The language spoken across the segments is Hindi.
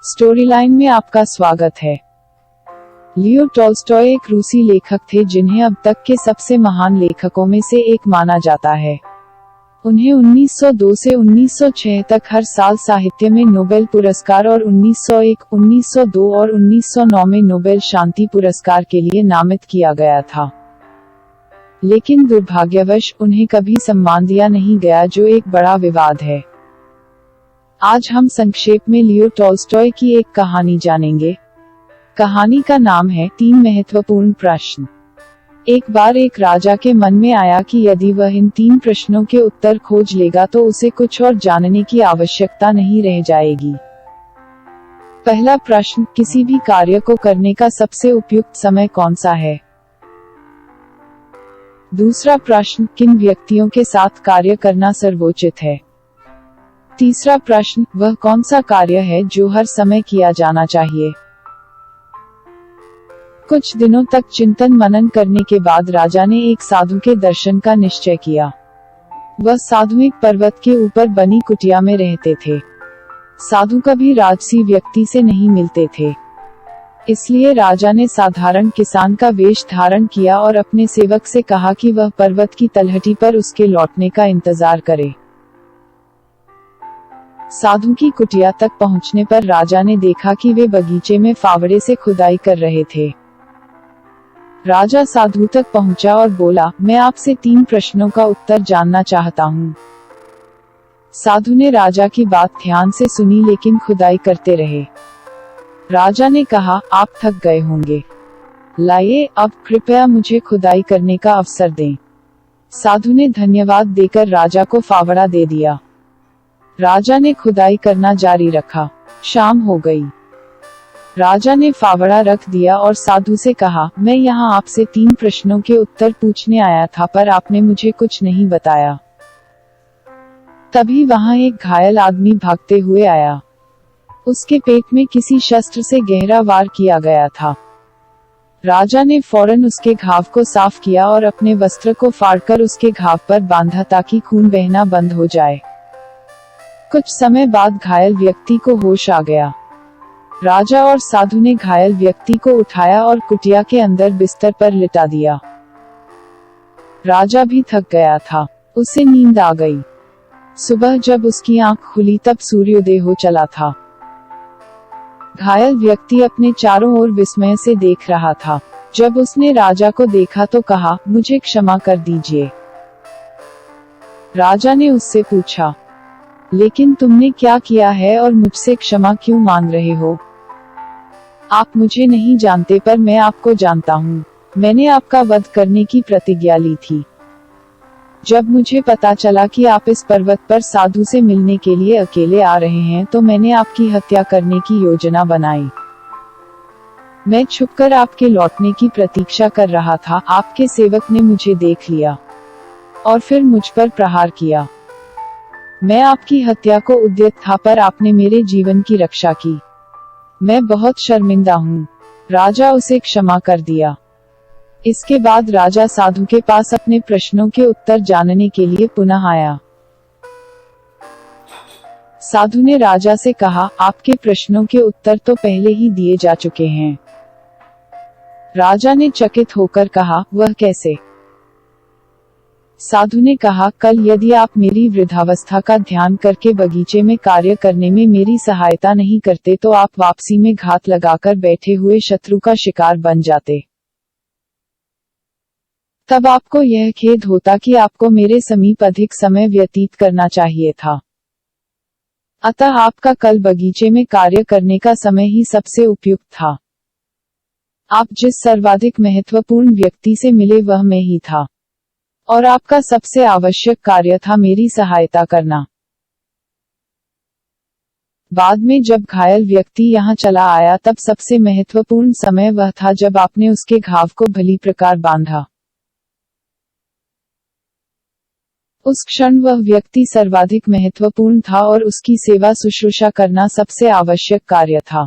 स्टोरीलाइन में आपका स्वागत है। लियो टॉल्स्टॉय एक रूसी लेखक थे जिन्हें अब तक के सबसे महान लेखकों में से एक माना जाता है। उन्हें 1902 से 1906 तक हर साल साहित्य में नोबेल पुरस्कार और 1901, 1902 और 1909 में नोबेल शांति पुरस्कार के लिए नामित किया गया था। लेकिन दुर्भाग्यवश उन्हें कभी सम्मान दिया नहीं गया, जो एक बड़ा विवाद है। आज हम संक्षेप में लियो टॉल्स्टॉय की एक कहानी जानेंगे। कहानी का नाम है 3 महत्वपूर्ण प्रश्न। एक बार एक राजा के मन में आया कि यदि वह इन 3 प्रश्नों के उत्तर खोज लेगा तो उसे कुछ और जानने की आवश्यकता नहीं रह जाएगी। पहला प्रश्न, किसी भी कार्य को करने का सबसे उपयुक्त समय कौन सा है? दूसरा प्रश्न, किन व्यक्तियों के साथ कार्य करना सर्वोचित है? तीसरा प्रश्न, वह कौन सा कार्य है जो हर समय किया जाना चाहिए? कुछ दिनों तक चिंतन मनन करने के बाद राजा ने एक साधु के दर्शन का निश्चय किया। वह साधु एक पर्वत के ऊपर बनी कुटिया में रहते थे। साधु कभी राजसी व्यक्ति से नहीं मिलते थे, इसलिए राजा ने साधारण किसान का वेश धारण किया और अपने सेवक से कहा कि वह पर्वत की तलहटी पर उसके लौटने का इंतजार करे। साधु की कुटिया तक पहुंचने पर राजा ने देखा कि वे बगीचे में फावड़े से खुदाई कर रहे थे। राजा साधु तक पहुंचा और बोला, मैं आपसे 3 प्रश्नों का उत्तर जानना चाहता हूँ। साधु ने राजा की बात ध्यान से सुनी लेकिन खुदाई करते रहे। राजा ने कहा, आप थक गए होंगे, लाइए अब कृपया मुझे खुदाई करने का अवसर दें। साधु ने धन्यवाद देकर राजा को फावड़ा दे दिया। राजा ने खुदाई करना जारी रखा। शाम हो गई। राजा ने फावड़ा रख दिया और साधु से कहा, मैं यहाँ आपसे 3 प्रश्नों के उत्तर पूछने आया था, पर आपने मुझे कुछ नहीं बताया। तभी वहाँ एक घायल आदमी भागते हुए आया। उसके पेट में किसी शस्त्र से गहरा वार किया गया था। राजा ने फौरन उसके घाव को साफ किया और अपने वस्त्र को फाड़कर उसके घाव पर बांधा ताकि खून बहना बंद हो जाए। कुछ समय बाद घायल व्यक्ति को होश आ गया। राजा और साधु ने घायल व्यक्ति को उठाया और कुटिया के अंदर बिस्तर पर लिटा दिया। राजा भी थक गया था, उसे नींद आ गई। सुबह जब उसकी आंख खुली तब सूर्योदय हो चला था। घायल व्यक्ति अपने चारों ओर विस्मय से देख रहा था। जब उसने राजा को देखा तो कहा, मुझे क्षमा कर दीजिए। राजा ने उससे पूछा, लेकिन तुमने क्या किया है और मुझसे क्षमा क्यों मांग रहे हो? आप मुझे नहीं जानते पर मैं आपको जानता हूँ। मैंने आपका वध करने की प्रतिज्ञा ली थी। जब मुझे पता चला कि आप इस पर्वत पर साधु से मिलने के लिए अकेले आ रहे हैं तो मैंने आपकी हत्या करने की योजना बनाई। मैं छुपकर आपके लौटने की प्रतीक्षा कर रहा था। आपके सेवक ने मुझे देख लिया और फिर मुझ पर प्रहार किया। मैं आपकी हत्या को उद्यत था पर आपने मेरे जीवन की रक्षा की। मैं बहुत शर्मिंदा हूँ। राजा उसे क्षमा कर दिया। इसके बाद राजा साधु के पास अपने प्रश्नों के उत्तर जानने के लिए पुनः आया। साधु ने राजा से कहा, आपके प्रश्नों के उत्तर तो पहले ही दिए जा चुके हैं। राजा ने चकित होकर कहा, वह कैसे? साधु ने कहा, कल यदि आप मेरी वृद्धावस्था का ध्यान करके बगीचे में कार्य करने में मेरी सहायता नहीं करते तो आप वापसी में घात लगाकर बैठे हुए शत्रु का शिकार बन जाते। तब आपको यह खेद होता कि आपको मेरे समीप अधिक समय व्यतीत करना चाहिए था। अतः आपका कल बगीचे में कार्य करने का समय ही सबसे उपयुक्त था। आप जिस सर्वाधिक महत्वपूर्ण व्यक्ति से मिले वह मैं ही था, और आपका सबसे आवश्यक कार्य था मेरी सहायता करना। बाद में जब घायल व्यक्ति यहाँ चला आया तब सबसे महत्वपूर्ण समय वह था जब आपने उसके घाव को भली प्रकार बांधा। उस क्षण वह व्यक्ति सर्वाधिक महत्वपूर्ण था और उसकी सेवा शुश्रूषा करना सबसे आवश्यक कार्य था।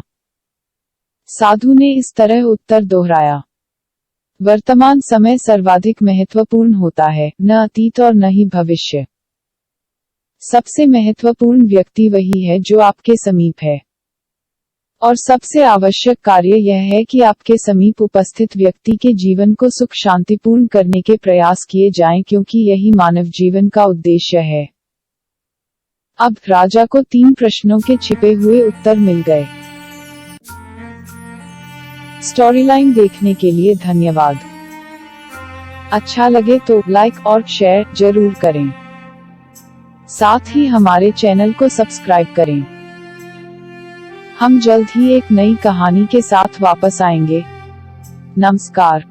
साधु ने इस तरह उत्तर दोहराया, वर्तमान समय सर्वाधिक महत्वपूर्ण होता है, न अतीत और न ही भविष्य। सबसे महत्वपूर्ण व्यक्ति वही है जो आपके समीप है। और सबसे आवश्यक कार्य यह है कि आपके समीप उपस्थित व्यक्ति के जीवन को सुख शांतिपूर्ण करने के प्रयास किए जाएं, क्योंकि यही मानव जीवन का उद्देश्य है। अब राजा को 3 प्रश्नों के छिपे हुए उत्तर मिल गए। स्टोरीलाइन देखने के लिए धन्यवाद। अच्छा लगे तो लाइक और शेयर जरूर करें। साथ ही हमारे चैनल को सब्सक्राइब करें। हम जल्द ही एक नई कहानी के साथ वापस आएंगे। नमस्कार।